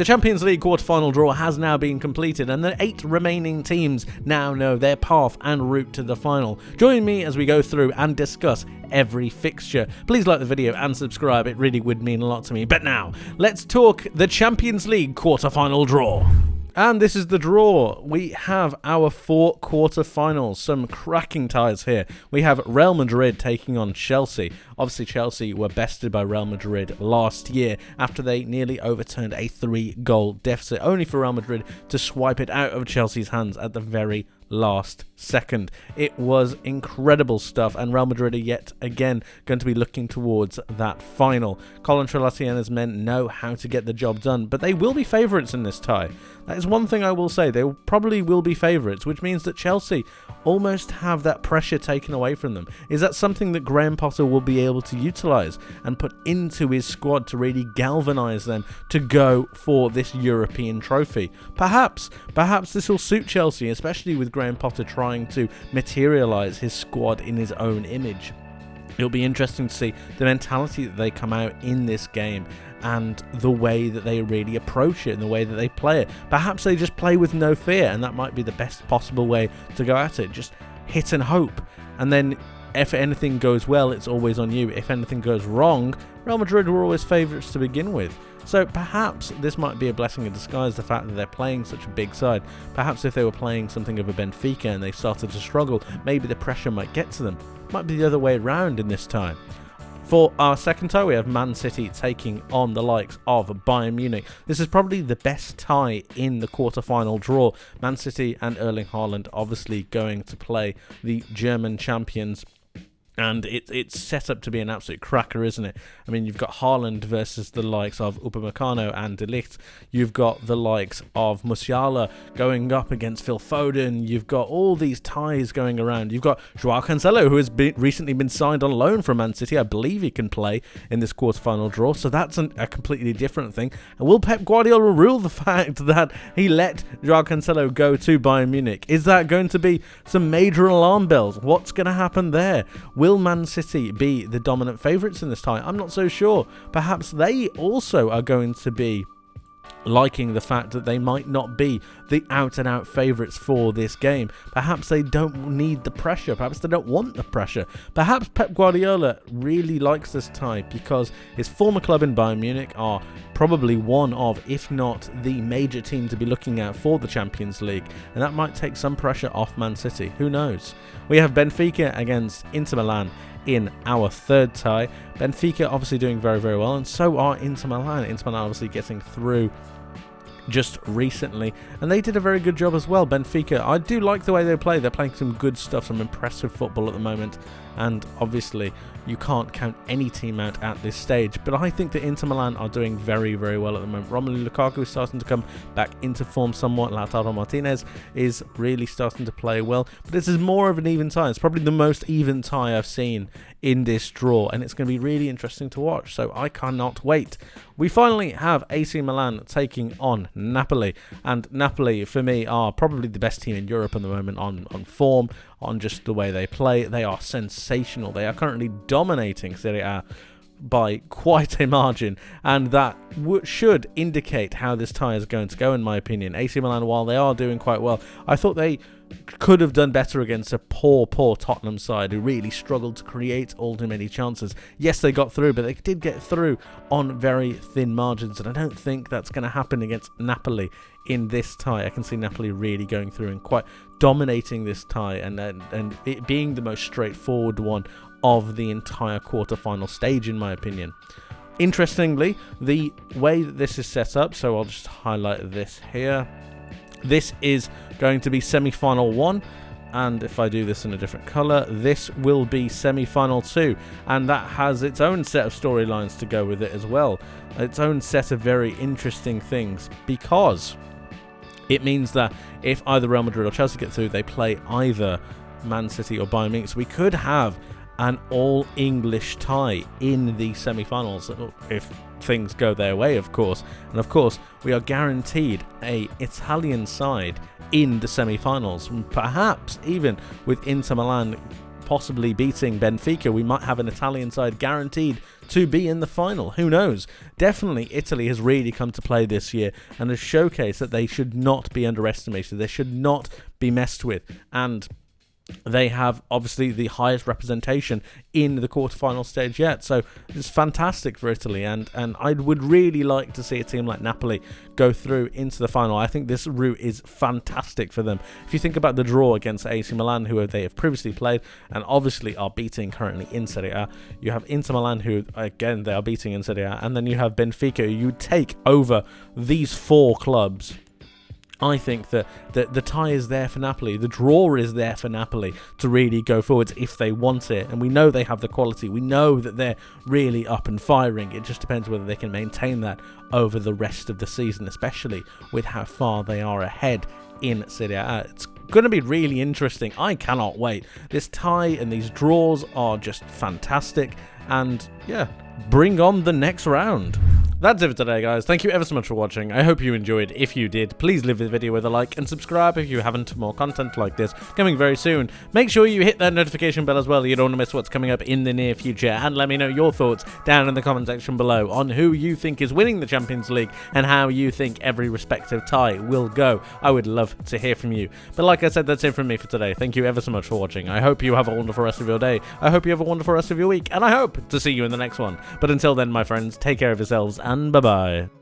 The Champions League quarter-final draw has now been completed, and the 8 remaining teams now know their path and route to the final. Join me as we go through and discuss every fixture. Please like the video and subscribe, it really would mean a lot to me. But now, let's talk the Champions League quarter-final draw. And this is the draw. We have our 4 quarter-finals. Some cracking ties here. We have Real Madrid taking on Chelsea. Obviously, Chelsea were bested by Real Madrid last year after they nearly overturned a 3-goal deficit, only for Real Madrid to swipe it out of Chelsea's hands at the very last second. It was incredible stuff, and Real Madrid are yet again going to be looking towards that final. Colin Trelati and his men know how to get the job done, but they will be favourites in this tie. That is one thing I will say. They probably will be favourites, which means that Chelsea almost have that pressure taken away from them. Is that something that Graham Potter will be able to utilise and put into his squad to really galvanise them to go for this European trophy? Perhaps this will suit Chelsea, especially with Graham Potter trying to materialise his squad in his own image. It'll be interesting to see the mentality that they come out in this game and the way that they really approach it and the way that they play it. Perhaps they just play with no fear, and that might be the best possible way to go at it. Just hit and hope, and then if anything goes well, it's always on you. If anything goes wrong, Real Madrid were always favourites to begin with. So perhaps this might be a blessing in disguise, the fact that they're playing such a big side. Perhaps if they were playing something of a Benfica and they started to struggle, maybe the pressure might get to them. Might be the other way around in this time. For our second tie, we have Man City taking on the likes of Bayern Munich. This is probably the best tie in the quarter-final draw. Man City and Erling Haaland obviously going to play the German champions. And it's set up to be an absolute cracker, isn't it? I mean, you've got Haaland versus the likes of Upamecano and De Ligt. You've got the likes of Musiala going up against Phil Foden. You've got all these ties going around. You've got Joao Cancelo, who has recently been signed on loan from Man City. I believe he can play in this quarterfinal draw, so that's a completely different thing. And will Pep Guardiola rule the fact that he let Joao Cancelo go to Bayern Munich? Is that going to be some major alarm bells? What's going to happen there? Will Man City be the dominant favourites in this tie? I'm not so sure. Perhaps they also are going to be liking the fact that they might not be the out-and-out favourites for this game. Perhaps they don't need the pressure. Perhaps they don't want the pressure. Perhaps Pep Guardiola really likes this tie because his former club in Bayern Munich are probably one of, if not the major team to be looking at for the Champions League, and that might take some pressure off Man City. Who knows? We have Benfica against Inter Milan in our third tie. Benfica obviously doing very, very well, and so are Inter Milan. Inter Milan obviously getting through just recently, and they did a very good job as well. Benfica, I do like the way they play. They're playing some good stuff, some impressive football at the moment, and obviously you can't count any team out at this stage, but I think that Inter Milan are doing very, very well at the moment. Romelu Lukaku is starting to come back into form somewhat. Lautaro Martinez is really starting to play well, but this is more of an even tie. It's probably the most even tie I've seen in this draw, and it's going to be really interesting to watch, so I cannot wait. We finally have AC Milan taking on Napoli, and Napoli for me are probably the best team in Europe at the moment on form, on just the way they play. They are sensational. They are currently dominating Serie A by quite a margin, and that should indicate how this tie is going to go, in my opinion. AC Milan, while they are doing quite well, I thought they could have done better against a poor Tottenham side who really struggled to create all too many chances. Yes, they got through, but they did get through on very thin margins, and I don't think that's going to happen against Napoli in this tie. I can see Napoli really going through and quite dominating this tie, and it being the most straightforward one of the entire quarter-final stage, in my opinion. Interestingly, the way that this is set up, so I'll just highlight this here. This is going to be semi-final 1, and if I do this in a different colour, this will be semi-final 2, and that has its own set of storylines to go with it as well. Its own set of very interesting things, because it means that if either Real Madrid or Chelsea get through, they play either Man City or Bayern Munich. So we could have an all-English tie in the semi-finals, if things go their way, of course. And of course, we are guaranteed an Italian side in the semi-finals, perhaps even with Inter Milan possibly beating Benfica, we might have an Italian side guaranteed to be in the final. Who knows? Definitely Italy has really come to play this year and has showcased that they should not be underestimated. They should not be messed with. And they have obviously the highest representation in the quarterfinal stage yet, so it's fantastic for Italy, and I would really like to see a team like Napoli go through into the final. I think this route is fantastic for them. If you think about the draw against AC Milan, who they have previously played and obviously are beating currently in Serie A, you have Inter Milan, who again they are beating in Serie A, and then you have Benfica, who you take over these 4 clubs. I think that the tie is there for Napoli. The draw is there for Napoli to really go forwards if they want it. And we know they have the quality. We know that they're really up and firing. It just depends whether they can maintain that over the rest of the season, especially with how far they are ahead in Serie A. It's going to be really interesting. I cannot wait. This tie and these draws are just fantastic. And yeah, bring on the next round. That's it for today, guys. Thank you ever so much for watching. I hope you enjoyed. If you did, please leave the video with a like and subscribe if you haven't, for more content like this coming very soon. Make sure you hit that notification bell as well. You don't want to miss what's coming up in the near future. And let me know your thoughts down in the comment section below on who you think is winning the Champions League and how you think every respective tie will go. I would love to hear from you. But like I said, that's it from me for today. Thank you ever so much for watching. I hope you have a wonderful rest of your day. I hope you have a wonderful rest of your week. And I hope to see you in the next one. But until then, my friends, take care of yourselves and bye-bye.